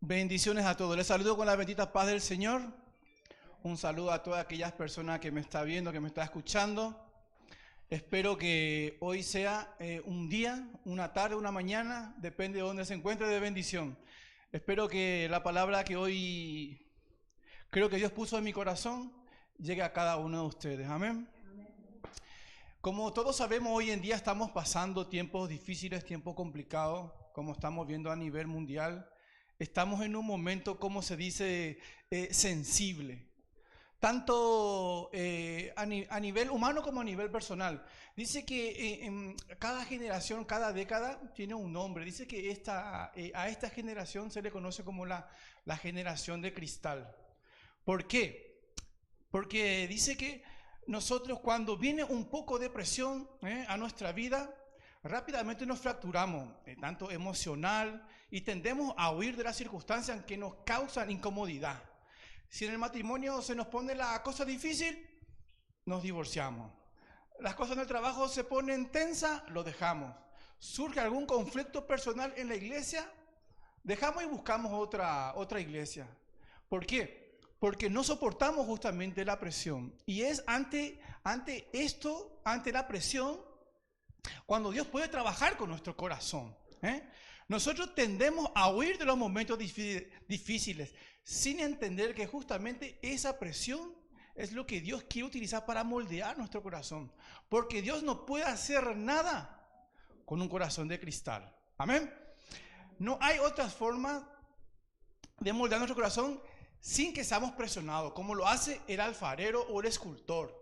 Bendiciones a todos. Les saludo con la bendita paz del Señor. Un saludo a todas aquellas personas que me están viendo, que me están escuchando. Espero que hoy sea un día, una tarde, una mañana, depende de dónde se encuentre, de bendición. Espero que la palabra que hoy creo que Dios puso en mi corazón llegue a cada uno de ustedes. Amén. Como todos sabemos, hoy en día estamos pasando tiempos difíciles, tiempos complicados, como estamos viendo a nivel mundial. Estamos en un momento, como se dice, sensible, tanto a nivel humano como a nivel personal. Dice que en cada generación, cada década tiene un nombre. Dice que a esta generación se le conoce como la generación de cristal. ¿Por qué? Porque dice que nosotros cuando viene un poco de presión a nuestra vida, rápidamente nos fracturamos, tanto emocional, y tendemos a huir de las circunstancias que nos causan incomodidad. Si en el matrimonio se nos pone la cosa difícil, nos divorciamos. Las cosas en el trabajo se ponen tensas, lo dejamos. Surge algún conflicto personal en la iglesia, dejamos y buscamos otra iglesia. ¿Por qué? Porque no soportamos justamente la presión. Y es ante la presión, cuando Dios puede trabajar con nuestro corazón. Nosotros tendemos a huir de los momentos difíciles sin entender que justamente esa presión es lo que Dios quiere utilizar para moldear nuestro corazón. Porque Dios no puede hacer nada con un corazón de cristal. Amén. No hay otras formas de moldear nuestro corazón sin que seamos presionados, como lo hace el alfarero o el escultor.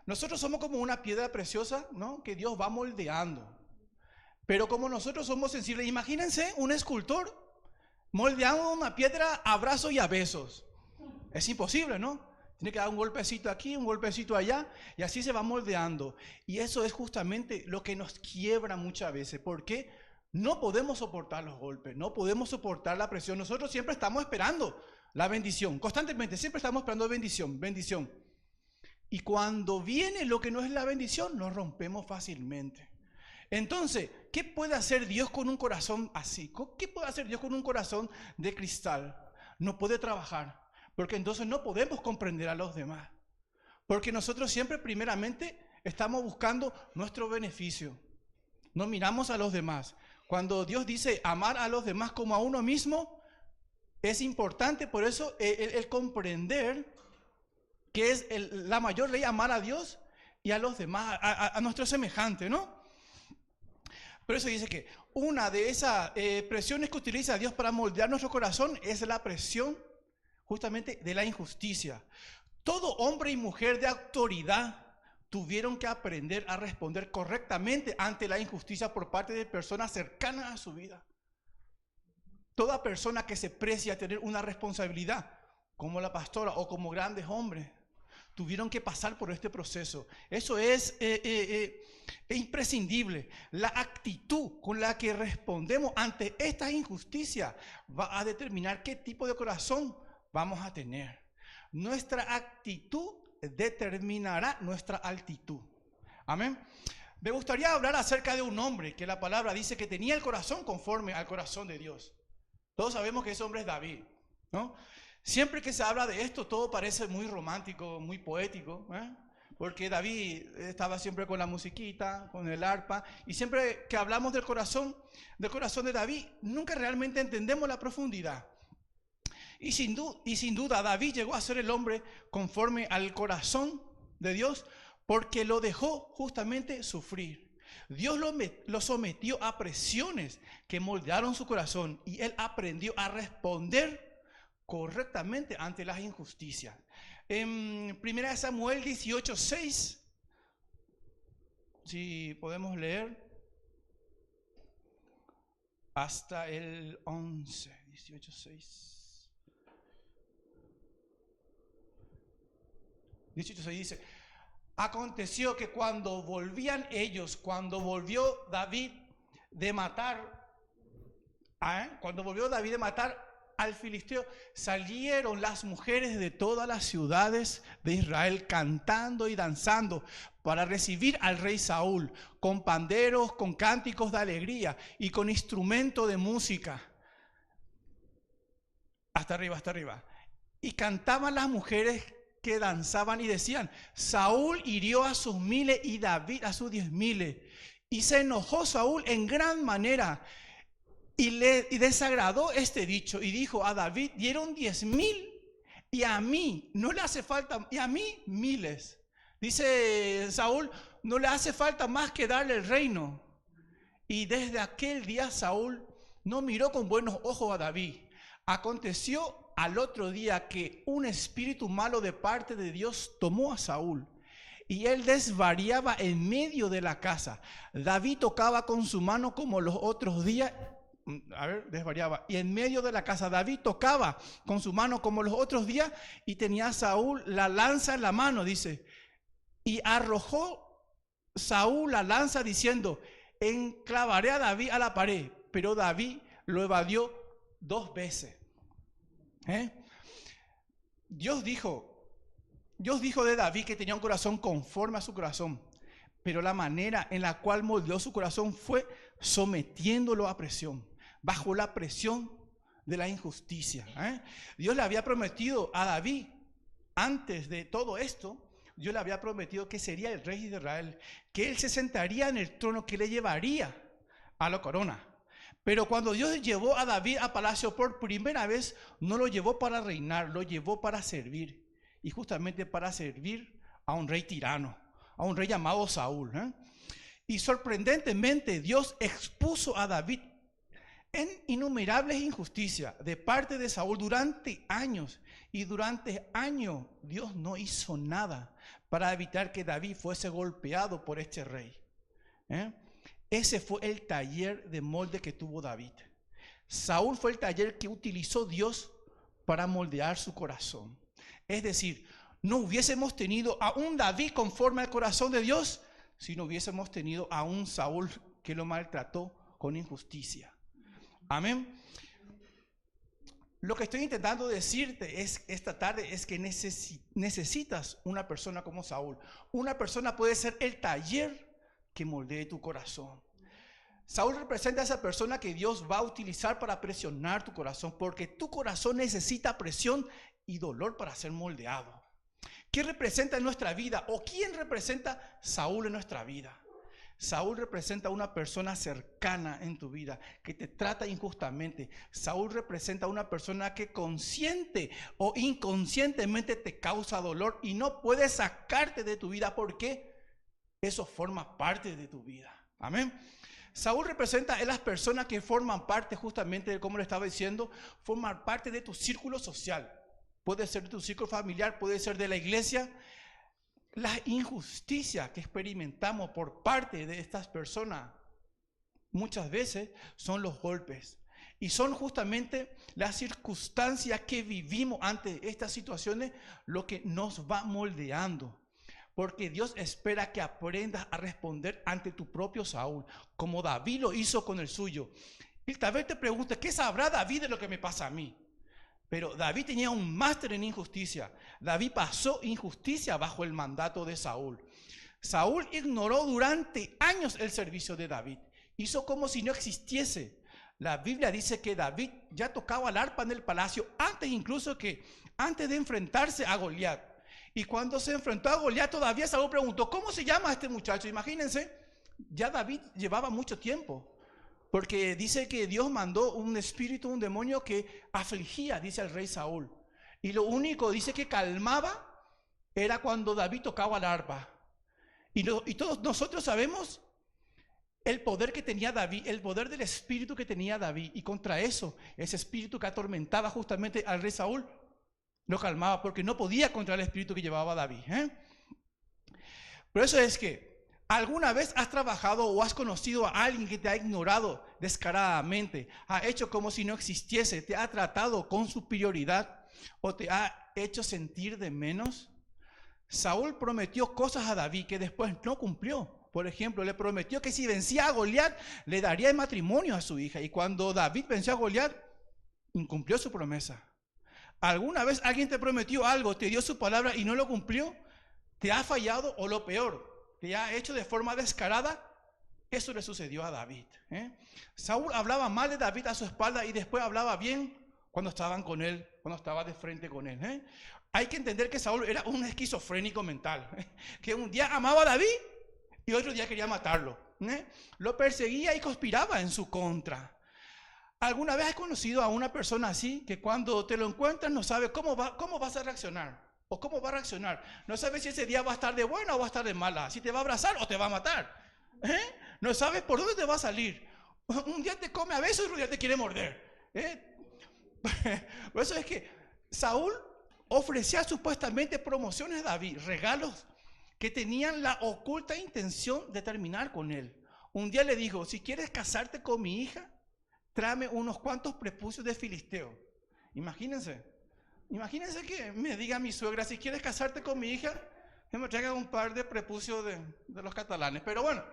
Nosotros somos como una piedra preciosa, ¿no?, que Dios va moldeando. Pero como nosotros somos sensibles, imagínense un escultor moldeando una piedra a brazos y a besos. Es imposible, ¿no? Tiene que dar un golpecito aquí, un golpecito allá, y así se va moldeando. Y eso es justamente lo que nos quiebra muchas veces, porque no podemos soportar los golpes, no podemos soportar la presión. Nosotros siempre estamos esperando la bendición, constantemente, siempre estamos esperando bendición, bendición. Y cuando viene lo que no es la bendición, nos rompemos fácilmente. Entonces, ¿qué puede hacer Dios con un corazón así? ¿Qué puede hacer Dios con un corazón de cristal? No puede trabajar, porque entonces no podemos comprender a los demás. Porque nosotros siempre primeramente estamos buscando nuestro beneficio. No miramos a los demás. Cuando Dios dice amar a los demás como a uno mismo, es importante, por eso el comprender que es la mayor ley, amar a Dios y a los demás, a nuestro semejante, ¿no? Por eso dice que una de esas presiones que utiliza Dios para moldear nuestro corazón es la presión justamente de la injusticia. Todo hombre y mujer de autoridad tuvieron que aprender a responder correctamente ante la injusticia por parte de personas cercanas a su vida. Toda persona que se precia a tener una responsabilidad, como la pastora o como grandes hombres, tuvieron que pasar por este proceso. Eso es imprescindible. La actitud con la que respondemos ante esta injusticia va a determinar qué tipo de corazón vamos a tener. Nuestra actitud determinará nuestra altitud. Amén. Me gustaría hablar acerca de un hombre que la palabra dice que tenía el corazón conforme al corazón de Dios. Todos sabemos que ese hombre es David, ¿no? Siempre que se habla de esto, todo parece muy romántico, muy poético, porque David estaba siempre con la musiquita, con el arpa, y siempre que hablamos del corazón de David, nunca realmente entendemos la profundidad. Y sin duda David llegó a ser el hombre conforme al corazón de Dios, porque lo dejó justamente sufrir. Dios lo sometió a presiones que moldearon su corazón, y él aprendió a responder correctamente ante las injusticias. En 1 Samuel 18:6, si podemos leer hasta el 11, 18:6. 18:6 dice: aconteció que cuando volvió David de matar al filisteo, salieron las mujeres de todas las ciudades de Israel cantando y danzando para recibir al rey Saúl, con panderos, con cánticos de alegría y con instrumento de música. Hasta arriba, hasta arriba. Y cantaban las mujeres que danzaban y decían: Saúl hirió a sus 1000 y David a sus 10.000. Y se enojó Saúl en gran manera y desagradó este dicho y dijo: a David dieron 10.000 y a mí no le hace falta, y a mí 1000. Dice Saúl: no le hace falta más que darle el reino. Y desde aquel día Saúl no miró con buenos ojos a David. Aconteció al otro día que un espíritu malo de parte de Dios tomó a Saúl y él desvariaba en medio de la casa. David tocaba con su mano como los otros días. Desvariaba. Y en medio de la casa David tocaba con su mano como los otros días y tenía Saúl la lanza en la mano, dice. Y arrojó Saúl la lanza diciendo: enclavaré a David a la pared. Pero David lo evadió 2 veces. Dios dijo de David que tenía un corazón conforme a su corazón, pero la manera en la cual moldeó su corazón fue sometiéndolo a presión, bajo la presión de la injusticia. Dios le había prometido a David, antes de todo esto, Dios le había prometido que sería el rey de Israel, que él se sentaría en el trono que le llevaría a la corona. Pero cuando Dios llevó a David a palacio por primera vez, no lo llevó para reinar, lo llevó para servir. Y justamente para servir a un rey tirano, a un rey llamado Saúl. Y sorprendentemente Dios expuso a David en innumerables injusticias de parte de Saúl durante años. Y durante años Dios no hizo nada para evitar que David fuese golpeado por este rey. Ese fue el taller de molde que tuvo David. Saúl fue el taller que utilizó Dios para moldear su corazón. Es decir, no hubiésemos tenido a un David conforme al corazón de Dios si no hubiésemos tenido a un Saúl que lo maltrató con injusticia. Amén. Lo que estoy intentando decirte esta tarde es que necesitas una persona como Saúl. Una persona puede ser el taller que moldee tu corazón. Saúl representa a esa persona que Dios va a utilizar para presionar tu corazón, porque tu corazón necesita presión y dolor para ser moldeado. ¿Qué representa en nuestra vida? ¿O quién representa Saúl en nuestra vida? Saúl representa a una persona cercana en tu vida que te trata injustamente. Saúl representa a una persona que consciente o inconscientemente te causa dolor y no puede sacarte de tu vida porque eso forma parte de tu vida. Amén. Saúl representa a las personas que forman parte justamente de, como le estaba diciendo, forman parte de tu círculo social. Puede ser de tu círculo familiar, puede ser de la iglesia. Las injusticias que experimentamos por parte de estas personas muchas veces son los golpes. Y son justamente las circunstancias que vivimos ante estas situaciones lo que nos va moldeando. Porque Dios espera que aprendas a responder ante tu propio Saúl, como David lo hizo con el suyo. Y tal vez te preguntes, ¿qué sabrá David de lo que me pasa a mí? Pero David tenía un máster en injusticia. David pasó injusticia bajo el mandato de Saúl. Saúl ignoró durante años el servicio de David. Hizo como si no existiese. La Biblia dice que David ya tocaba el arpa en el palacio, antes de enfrentarse a Goliat. Y cuando se enfrentó a Goliat, todavía Saúl preguntó: ¿cómo se llama este muchacho? Imagínense, ya David llevaba mucho tiempo. Porque dice que Dios mandó un espíritu, un demonio que afligía, dice el rey Saúl. Y lo único, dice, que calmaba era cuando David tocaba la arpa. Y todos nosotros sabemos el poder que tenía David, el poder del espíritu que tenía David. Y contra eso, ese espíritu que atormentaba justamente al rey Saúl, lo calmaba porque no podía contra el espíritu que llevaba David. Por eso es que ¿alguna vez has trabajado o has conocido a alguien que te ha ignorado descaradamente, ha hecho como si no existiese, te ha tratado con superioridad o te ha hecho sentir de menos? Saúl prometió cosas a David que después no cumplió. Por ejemplo, le prometió que si vencía a Goliat, le daría el matrimonio a su hija. Y cuando David venció a Goliat, incumplió su promesa. ¿Alguna vez alguien te prometió algo, te dio su palabra y no lo cumplió? ¿Te ha fallado o lo peor, te ha hecho de forma descarada? Eso le sucedió a David. Saúl hablaba mal de David a su espalda y después hablaba bien cuando estaban con él, cuando estaba de frente con él. Hay que entender que Saúl era un esquizofrénico mental, que un día amaba a David y otro día quería matarlo. Lo perseguía y conspiraba en su contra. ¿Alguna vez has conocido a una persona así que cuando te lo encuentras no sabe cómo vas a reaccionar? ¿O cómo va a reaccionar? No sabes si ese día va a estar de buena o va a estar de mala, si te va a abrazar o te va a matar. No sabes por dónde te va a salir. Un día te come a besos y otro día te quiere morder. Por eso es que Saúl ofrecía supuestamente promociones a David, regalos que tenían la oculta intención de terminar con él. Un día le dijo, si quieres casarte con mi hija, tráeme unos cuantos prepucios de filisteo. Imagínense que me diga mi suegra, si quieres casarte con mi hija, que me traiga un par de prepucios de los catalanes. Pero bueno,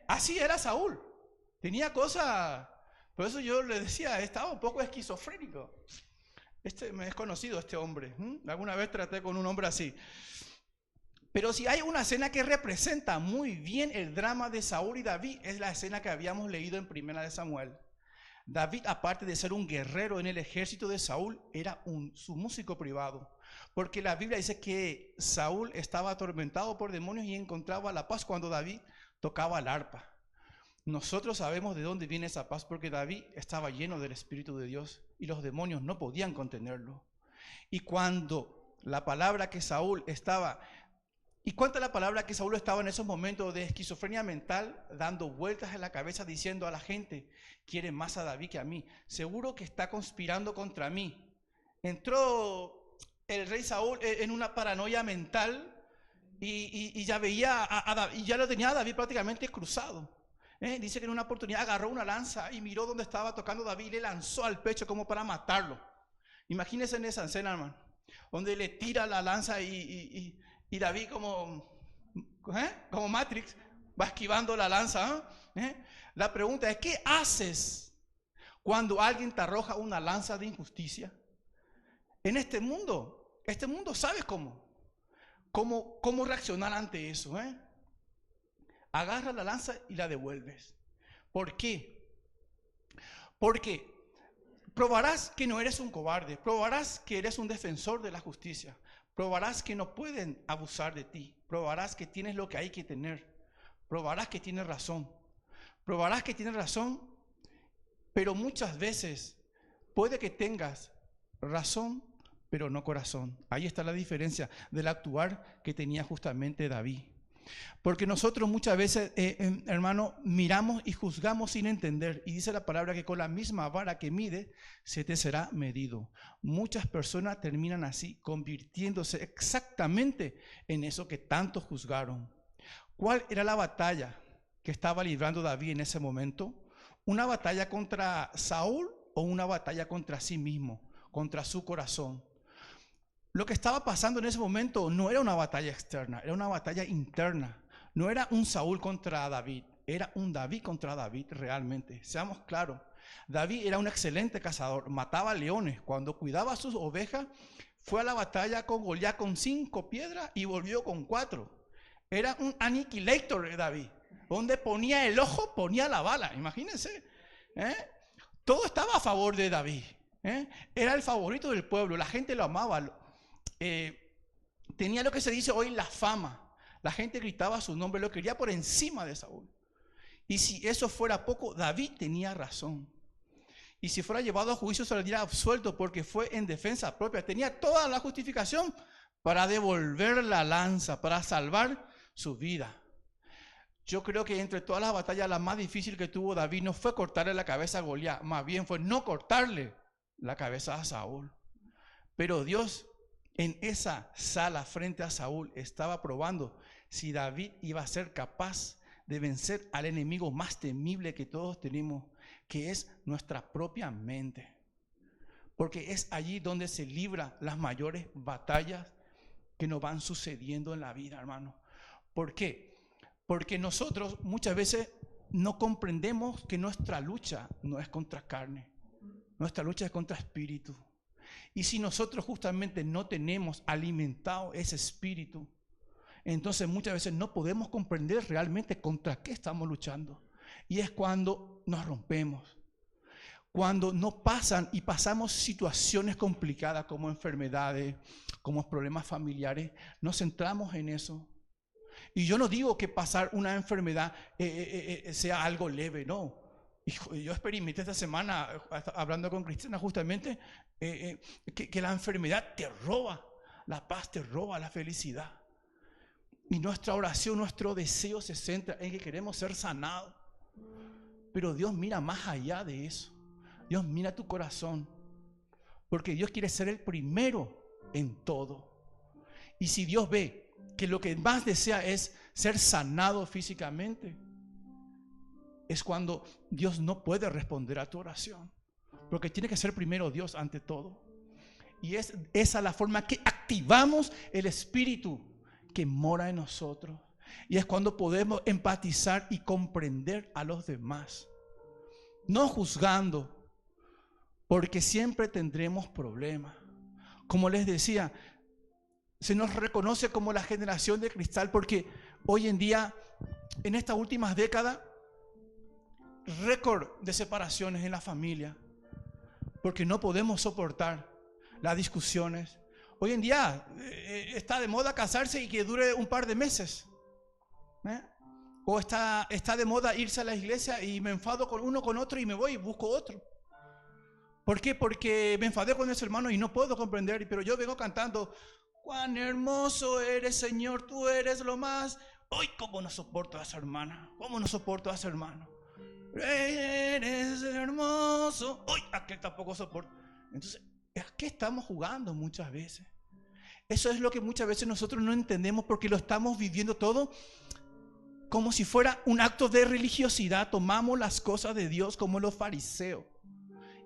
así era Saúl. Tenía cosas, por eso yo le decía, estaba un poco esquizofrénico. Me es conocido este hombre. Alguna vez traté con un hombre así. Pero si hay una escena que representa muy bien el drama de Saúl y David, es la escena que habíamos leído en 1 de Samuel. David, aparte de ser un guerrero en el ejército de Saúl, era su músico privado. Porque la Biblia dice que Saúl estaba atormentado por demonios y encontraba la paz cuando David tocaba el arpa. Nosotros sabemos de dónde viene esa paz porque David estaba lleno del Espíritu de Dios y los demonios no podían contenerlo. Y cuando la palabra que Saúl estaba... ¿Y cuánta la palabra que Saúl estaba en esos momentos de esquizofrenia mental, dando vueltas en la cabeza, diciendo a la gente, quiere más a David que a mí? Seguro que está conspirando contra mí. Entró el rey Saúl en una paranoia mental y ya veía a David, y ya lo tenía a David prácticamente cruzado. Dice que en una oportunidad agarró una lanza y miró dónde estaba tocando David y le lanzó al pecho como para matarlo. Imagínense en esa escena, hermano, donde le tira la lanza y David como Matrix va esquivando la lanza. La pregunta es, ¿qué haces cuando alguien te arroja una lanza de injusticia? En este mundo sabes cómo reaccionar ante eso. Agarra la lanza y la devuelves. ¿Por qué? Porque probarás que no eres un cobarde, probarás que eres un defensor de la justicia. Probarás que no pueden abusar de ti. Probarás que tienes lo que hay que tener. Probarás que tienes razón. Probarás que tienes razón, pero muchas veces puede que tengas razón, pero no corazón. Ahí está la diferencia del actuar que tenía justamente David. Porque nosotros muchas veces, hermano, miramos y juzgamos sin entender. Y dice la palabra que con la misma vara que mide, se te será medido. Muchas personas terminan así, convirtiéndose exactamente en eso que tanto juzgaron. ¿Cuál era la batalla que estaba librando David en ese momento? ¿Una batalla contra Saúl o una batalla contra sí mismo, contra su corazón? Lo que estaba pasando en ese momento no era una batalla externa, era una batalla interna. No era un Saúl contra David, era un David contra David realmente. Seamos claros, David era un excelente cazador, mataba leones. Cuando cuidaba a sus ovejas, fue a la batalla con Goliat con 5 piedras y volvió con 4. Era un aniquilator de David. Donde ponía el ojo, ponía la bala. Imagínense. Todo estaba a favor de David. Era el favorito del pueblo, la gente lo amaba. Tenía lo que se dice hoy la fama. La gente gritaba su nombre, lo quería por encima de Saúl. Y si eso fuera poco, David tenía razón. Y si fuera llevado a juicio, saldría absuelto porque fue en defensa propia. Tenía toda la justificación para devolver la lanza, para salvar su vida. Yo creo que entre todas las batallas, la más difícil que tuvo David no fue cortarle la cabeza a Goliat, más bien fue no cortarle la cabeza a Saúl. Pero Dios, en esa sala frente a Saúl, estaba probando si David iba a ser capaz de vencer al enemigo más temible que todos tenemos, que es nuestra propia mente. Porque es allí donde se libran las mayores batallas que nos van sucediendo en la vida, hermano. ¿Por qué? Porque nosotros muchas veces no comprendemos que nuestra lucha no es contra carne, nuestra lucha es contra espíritu. Y si nosotros justamente no tenemos alimentado ese espíritu, entonces muchas veces no podemos comprender realmente contra qué estamos luchando. Y es cuando nos rompemos. cuando no pasan y pasamos situaciones complicadas como enfermedades, como problemas familiares, nos centramos en eso. Y yo no digo que pasar una enfermedad sea algo leve, no. Yo experimenté esta semana, hablando con Cristina justamente, que la enfermedad te roba la paz, te roba la felicidad. Y nuestra oración, nuestro deseo se centra en que queremos ser sanados. Pero Dios mira más allá de eso. Dios mira tu corazón. Porque Dios quiere ser el primero en todo. Y si Dios ve que lo que más desea es ser sanado físicamente, es cuando Dios no puede responder a tu oración. Porque tiene que ser primero Dios ante todo. Y es esa la forma que activamos el Espíritu que mora en nosotros. Y es cuando podemos empatizar y comprender a los demás. No juzgando, porque siempre tendremos problemas. Como les decía, se nos reconoce como la generación de cristal porque hoy en día, en estas últimas décadas, récord de separaciones en la familia, porque no podemos soportar las discusiones. Hoy en día está de moda casarse y que dure un par de meses. O está de moda irse a la iglesia y me enfado con uno con otro y me voy y busco otro. ¿Por qué? Porque me enfadé con ese hermano y no puedo comprender, pero yo vengo cantando: cuán hermoso eres, Señor, tú eres lo más. Hoy, cómo no soporto a esa hermana, cómo no soporto a ese hermano. Eres hermoso. Hoy, aquel tampoco soporto. Entonces, ¿a qué estamos jugando muchas veces? Eso es lo que muchas veces nosotros no entendemos, porque lo estamos viviendo todo como si fuera un acto de religiosidad. Tomamos las cosas de Dios como los fariseos.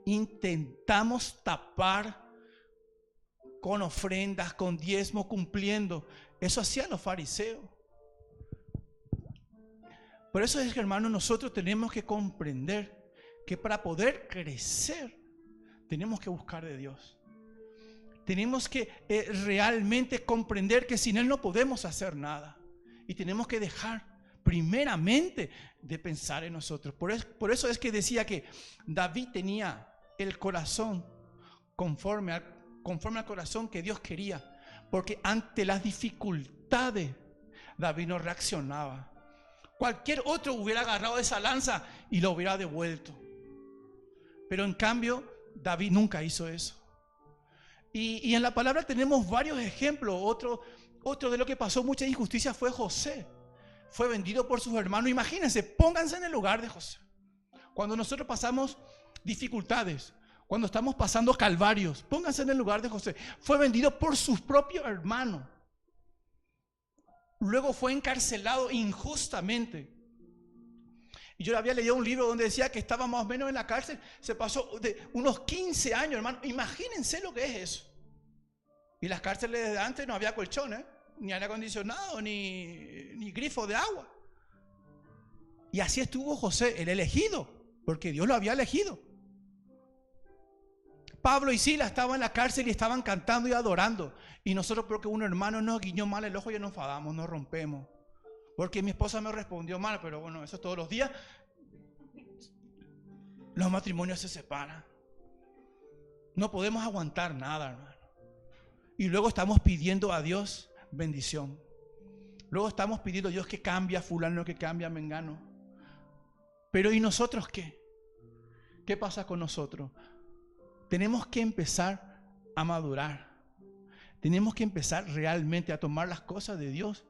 Intentamos tapar con ofrendas, con diezmo, cumpliendo. Eso hacían los fariseos. Por eso es que, hermanos, nosotros tenemos que comprender que para poder crecer tenemos que buscar de Dios. Tenemos que realmente comprender que sin Él no podemos hacer nada. Y tenemos que dejar primeramente de pensar en nosotros. Por eso es que decía que David tenía el corazón conforme al corazón que Dios quería. Porque ante las dificultades David no reaccionaba. Cualquier otro hubiera agarrado esa lanza y lo hubiera devuelto. Pero en cambio, David nunca hizo eso. Y en la palabra tenemos varios ejemplos. Otro de lo que pasó mucha injusticia fue José. Fue vendido por sus hermanos. Imagínense, pónganse en el lugar de José. Cuando nosotros pasamos dificultades, cuando estamos pasando calvarios, pónganse en el lugar de José. Fue vendido por sus propios hermanos. Luego fue encarcelado injustamente. Y yo había leído un libro donde decía que estaba más o menos en la cárcel. Se pasó de unos 15 años, hermano. Imagínense lo que es eso. Y las cárceles de antes no había colchones, ni aire acondicionado, ni grifo de agua. Y así estuvo José, el elegido, porque Dios lo había elegido. Pablo y Silas estaban en la cárcel y estaban cantando y adorando. Y nosotros, porque un hermano nos guiñó mal el ojo, ya nos enfadamos, nos rompemos. Porque mi esposa me respondió mal, pero bueno, eso todos los días. Los matrimonios se separan. No podemos aguantar nada, hermano. Y luego estamos pidiendo a Dios bendición. Luego estamos pidiendo a Dios que cambie a fulano, que cambie a mengano. Pero ¿y nosotros qué? ¿Qué pasa con nosotros? Tenemos que empezar a madurar. Tenemos que empezar realmente a tomar las cosas de Dios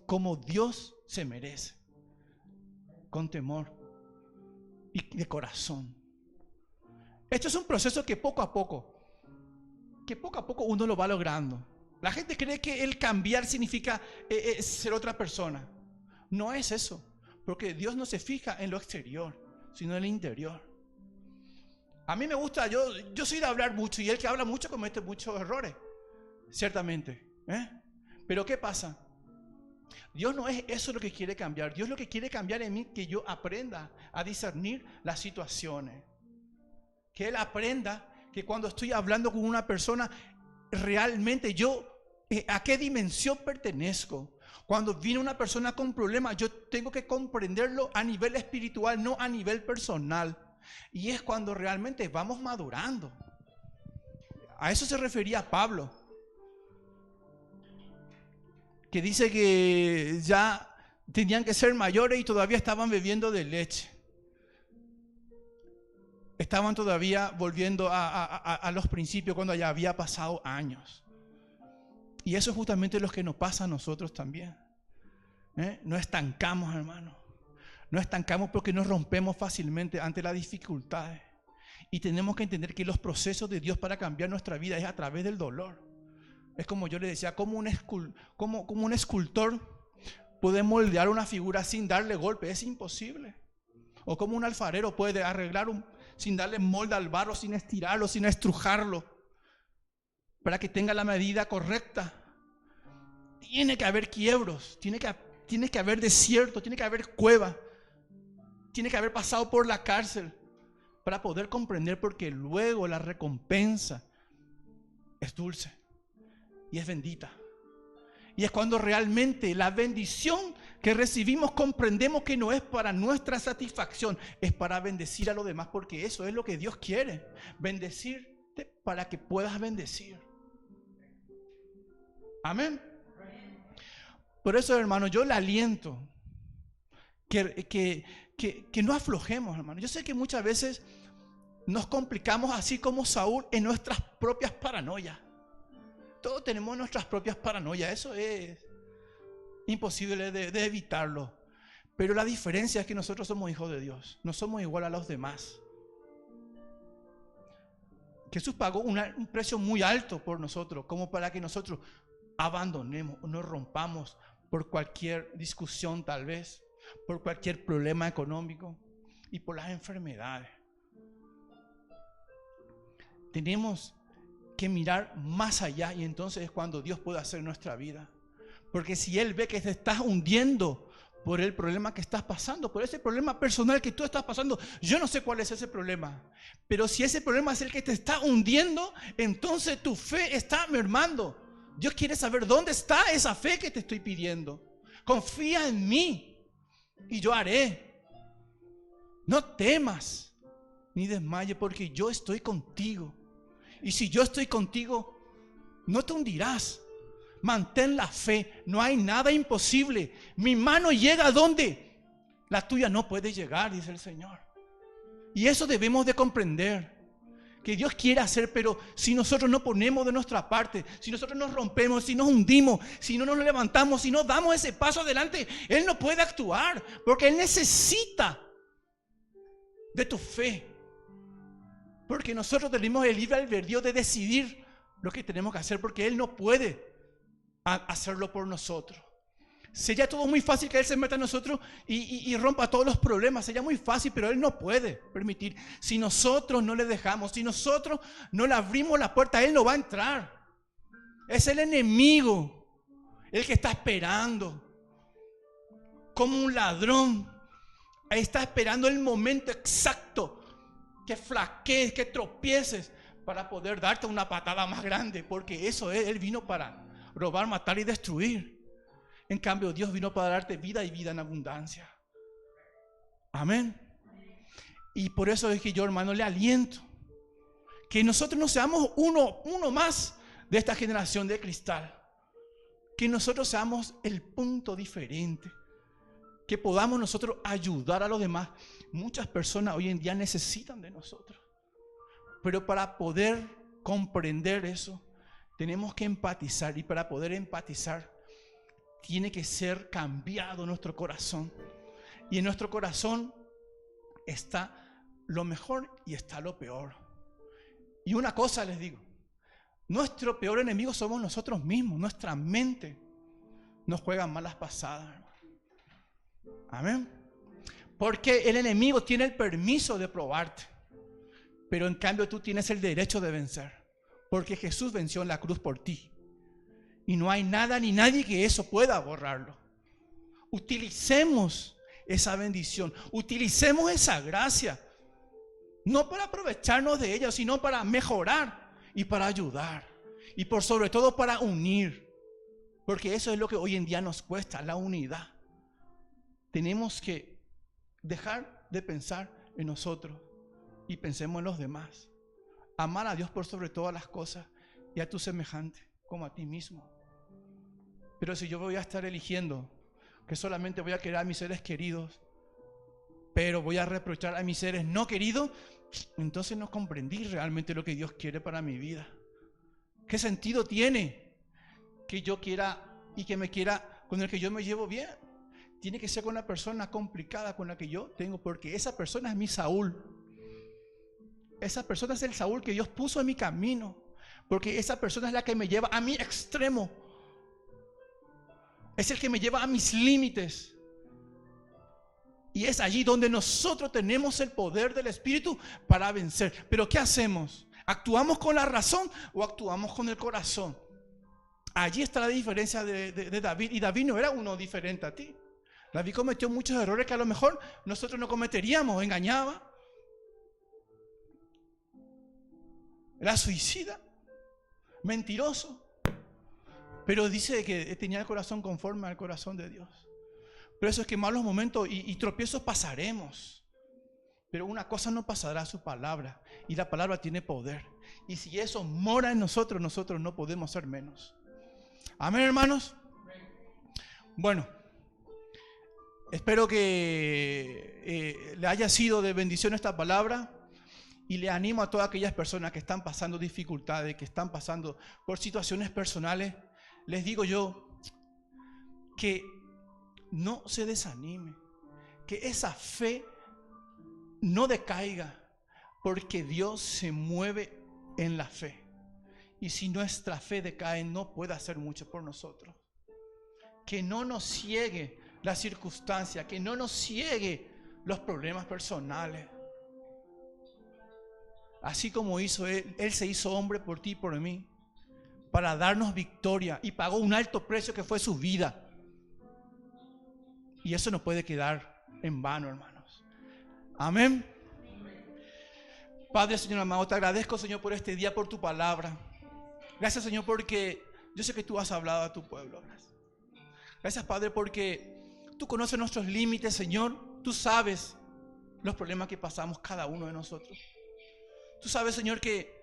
como Dios se merece, con temor y de corazón. Esto es un proceso que poco a poco uno lo va logrando. La gente cree que el cambiar significa ser otra persona. No es eso, porque Dios no se fija en lo exterior, sino en el interior. A mí me gusta, yo soy de hablar mucho, y el que habla mucho comete muchos errores, ciertamente. Pero ¿qué pasa? Dios no es eso lo que quiere cambiar. Dios lo que quiere cambiar en mí, que yo aprenda a discernir las situaciones. Que Él aprenda que cuando estoy hablando con una persona, realmente yo, ¿a qué dimensión pertenezco? Cuando viene una persona con problemas, yo tengo que comprenderlo a nivel espiritual, no a nivel personal. Y es cuando realmente vamos madurando. A eso se refería Pablo, que dice que ya tenían que ser mayores y todavía estaban bebiendo de leche. Estaban todavía volviendo a los principios cuando ya había pasado años. Y eso es justamente lo que nos pasa a nosotros también. No estancamos, hermano. No estancamos porque nos rompemos fácilmente ante las dificultades. Y tenemos que entender que los procesos de Dios para cambiar nuestra vida es a través del dolor. Es como yo le decía, como un escultor puede moldear una figura sin darle golpe. Es imposible. O como un alfarero puede arreglar sin darle molde al barro, sin estirarlo, sin estrujarlo, para que tenga la medida correcta. Tiene que haber quiebros, tiene que haber desierto, tiene que haber cueva, tiene que haber pasado por la cárcel para poder comprender, porque luego la recompensa es dulce y es bendita. Y es cuando realmente la bendición que recibimos comprendemos que no es para nuestra satisfacción, es para bendecir a los demás, porque eso es lo que Dios quiere, bendecirte para que puedas bendecir. Amén. Por eso, hermano, yo le aliento que no aflojemos, hermano. Yo sé que muchas veces nos complicamos así como Saúl en nuestras propias paranoias. Todos tenemos nuestras propias paranoias, eso es imposible de evitarlo. Pero la diferencia es que nosotros somos hijos de Dios, no somos igual a los demás. Jesús pagó un precio muy alto por nosotros, como para que nosotros abandonemos o nos rompamos por cualquier discusión, tal vez, por cualquier problema económico y por las enfermedades. Tenemos que mirar más allá, y entonces es cuando Dios puede hacer nuestra vida. Porque si Él ve que te estás hundiendo por el problema que estás pasando, por ese problema personal que tú estás pasando, yo no sé cuál es ese problema, pero si ese problema es el que te está hundiendo, entonces tu fe está mermando. Dios quiere saber dónde está esa fe que te estoy pidiendo. Confía en mí y yo haré. No temas ni desmayes, porque yo estoy contigo. Y si yo estoy contigo, no te hundirás. Mantén la fe, no hay nada imposible. Mi mano llega a donde la tuya no puede llegar, dice el Señor. Y eso debemos de comprender, que Dios quiere hacer, pero si nosotros no ponemos de nuestra parte, si nosotros nos rompemos, si nos hundimos, si no nos levantamos, si no damos ese paso adelante, Él no puede actuar, porque Él necesita de tu fe. Porque nosotros tenemos el libre albedrío de decidir lo que tenemos que hacer, porque Él no puede hacerlo por nosotros. Sería todo muy fácil que Él se meta en nosotros y rompa todos los problemas. Sería muy fácil, pero Él no puede permitir. Si nosotros no le dejamos, si nosotros no le abrimos la puerta, Él no va a entrar. Es el enemigo el que está esperando, como un ladrón. Ahí está esperando el momento exacto que flaquees, que tropieces, para poder darte una patada más grande, porque eso es, Él vino para robar, matar y destruir. En cambio, Dios vino para darte vida y vida en abundancia. Amén. Y por eso es que yo, hermano, le aliento que nosotros no seamos uno más de esta generación de cristal, que nosotros seamos el punto diferente, que podamos nosotros ayudar a los demás. Muchas personas hoy en día necesitan de nosotros, pero para poder comprender eso tenemos que empatizar, y para poder empatizar tiene que ser cambiado nuestro corazón, y en nuestro corazón está lo mejor y está lo peor. Y una cosa les digo, nuestro peor enemigo somos nosotros mismos. Nuestra mente nos juega malas pasadas, hermano. Amén. Porque el enemigo tiene el permiso de probarte, pero en cambio tú tienes el derecho de vencer, porque Jesús venció en la cruz por ti. Y no hay nada ni nadie que eso pueda borrarlo. Utilicemos esa bendición, utilicemos esa gracia, no para aprovecharnos de ella, sino para mejorar y para ayudar, y por sobre todo para unir, porque eso es lo que hoy en día nos cuesta, la unidad. Tenemos que dejar de pensar en nosotros y pensemos en los demás. Amar a Dios por sobre todas las cosas y a tu semejante como a ti mismo. Pero si yo voy a estar eligiendo que solamente voy a querer a mis seres queridos, pero voy a reprochar a mis seres no queridos, entonces no comprendí realmente lo que Dios quiere para mi vida. ¿Qué sentido tiene que yo quiera y que me quiera con el que yo me llevo bien? Tiene que ser con una persona complicada con la que yo tengo, porque esa persona es mi Saúl. Esa persona es el Saúl que Dios puso en mi camino, porque esa persona es la que me lleva a mi extremo. Es el que me lleva a mis límites. Y es allí donde nosotros tenemos el poder del Espíritu para vencer. Pero ¿qué hacemos? ¿Actuamos con la razón o actuamos con el corazón? Allí está la diferencia de David. Y David no era uno diferente a ti. David cometió muchos errores que a lo mejor nosotros no cometeríamos. Engañaba. Era suicida. Mentiroso. Pero dice que tenía el corazón conforme al corazón de Dios. Pero eso es que malos momentos y tropiezos pasaremos. Pero una cosa no pasará, su palabra. Y la palabra tiene poder. Y si eso mora en nosotros, nosotros no podemos ser menos. Amén, hermanos. Bueno, espero que le haya sido de bendición esta palabra. Y le animo a todas aquellas personas que están pasando dificultades, que están pasando por situaciones personales. Les digo yo que no se desanime, que esa fe no decaiga, porque Dios se mueve en la fe. Y si nuestra fe decae, no puede hacer mucho por nosotros. Que no nos ciegue la circunstancia, que no nos ciegue los problemas personales. Así como hizo Él se hizo hombre por ti y por mí, para darnos victoria, y pagó un alto precio que fue su vida. Y eso no puede quedar en vano, hermanos. Amén. Padre, Señor amado, te agradezco, Señor, por este día, por tu palabra. Gracias, Señor, porque yo sé que tú has hablado a tu pueblo. Gracias, Padre, porque tú conoces nuestros límites, Señor. Tú sabes los problemas que pasamos cada uno de nosotros. Tú sabes, Señor, que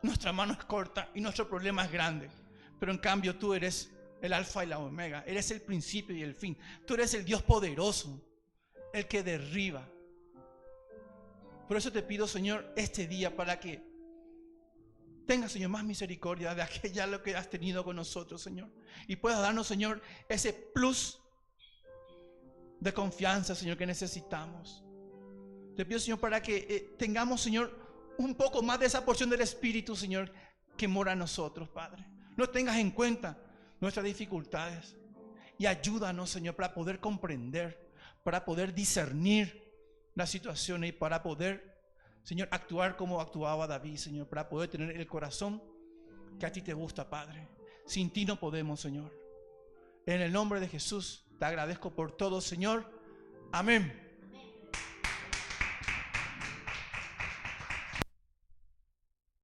nuestra mano es corta y nuestro problema es grande. Pero en cambio tú eres el alfa y la omega. Eres el principio y el fin. Tú eres el Dios poderoso, el que derriba. Por eso te pido, Señor, este día para que tengas, Señor, más misericordia de aquella lo que has tenido con nosotros, Señor. Y puedas darnos, Señor, ese plus de confianza, Señor, que necesitamos. Te pido, Señor, para que tengamos, Señor, un poco más de esa porción del Espíritu, Señor, que mora en nosotros, Padre. No tengas en cuenta nuestras dificultades y ayúdanos, Señor, para poder comprender, para poder discernir las situaciones y para poder, Señor, actuar como actuaba David, Señor, para poder tener el corazón que a ti te gusta, Padre. Sin ti no podemos, Señor. En el nombre de Jesús te agradezco por todo, Señor. Amén.